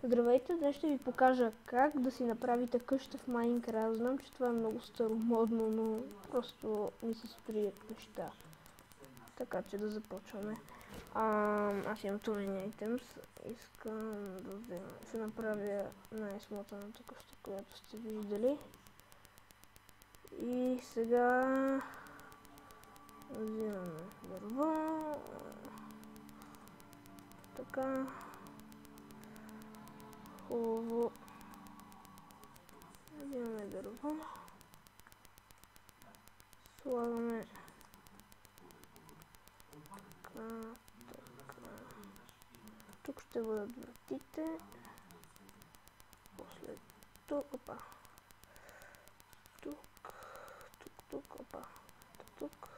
Здравейте, днес ще ви покажа как да си направите къща в Майнкрафт. Знам, че това е много старомодно, но просто ми се строят неща. Така че да започваме. Аз имам Tooling Items. Искам да взема. Ще направя най-смотаната къща, която сте виждали. И сега взимаме дърво. Така. Хубаво. Взимаме дърво. Слагаме така. Тук ще бъдат вратите. После тук, опа. Тук, опа. Тук.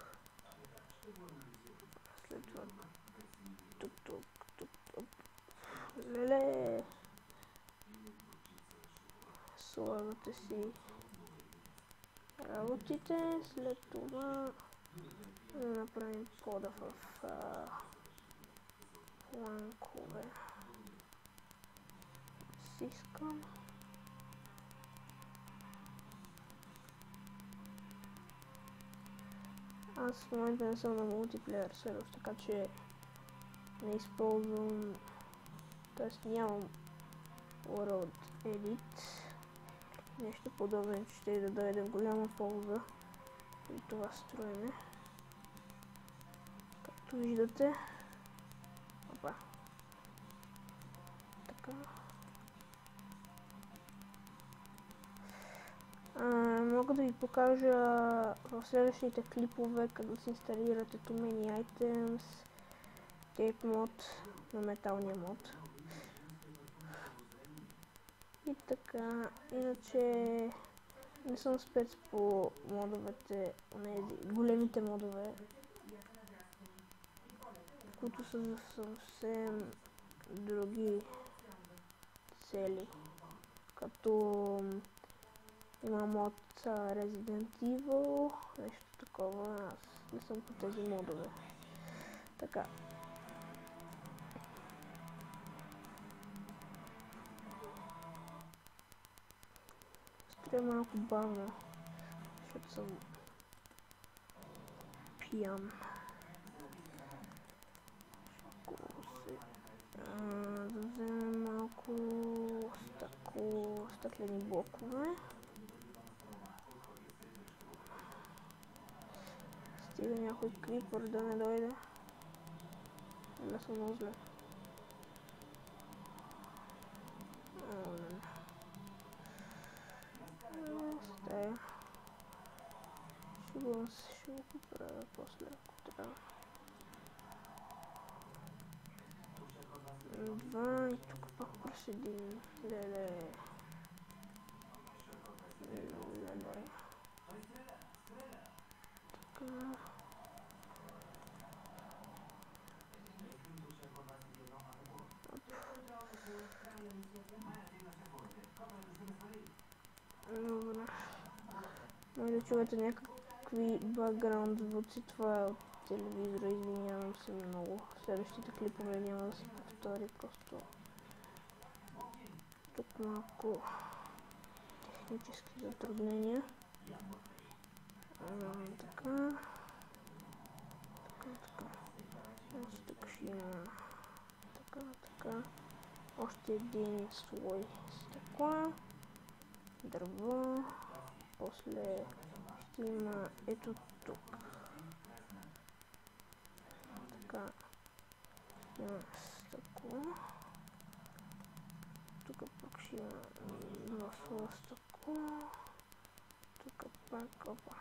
След това тук. Леле. Слагате си работите, след това да направим пода в фланкове. Сискам. Аз в момента не съм на мултиплеер сервер, така че не използвам, т.е. нямам World Edit. Нещо подобно, че ще да дойде в голяма полза и това строене. Както виждате. Опа. Така. Мога да ви покажа в следващите клипове как да си инсталирате Too Many Items, Tape Mod на металния мод. И така, иначе не съм спец по модовете, големите модове, които са за съвсем други цели. Като има мод Resident Evil, нещо такова, аз не съм по тези модове. Така. Строя малко бавно, защото съм пиян. Да вземем малко стъклени блокове. Стига някой крипър да не дойде. Да съм много зле. Стая. Ще го поправя после, ако трябва. Два и тук пак проседим. Леле. Така. Добре. Може да чувате някакви бакграунд звуци, това е от телевизора, извинявам се много. В следващите клипове няма да се повтори, просто тук малко технически затруднения. Така. Тук ще има така. Още един слой стъкла, дърво, после ще има ето тук. Така, има стъкло. Тук пак ще има два слоя стъкло. Тук пак, опа.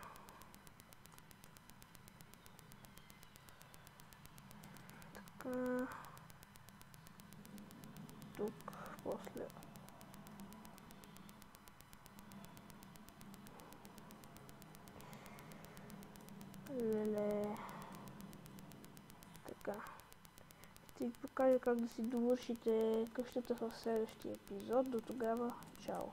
Така. Тук, после. Леле. Така. Ще ви покажа как да си довършите къщата в следващия епизод. До тогава, чао!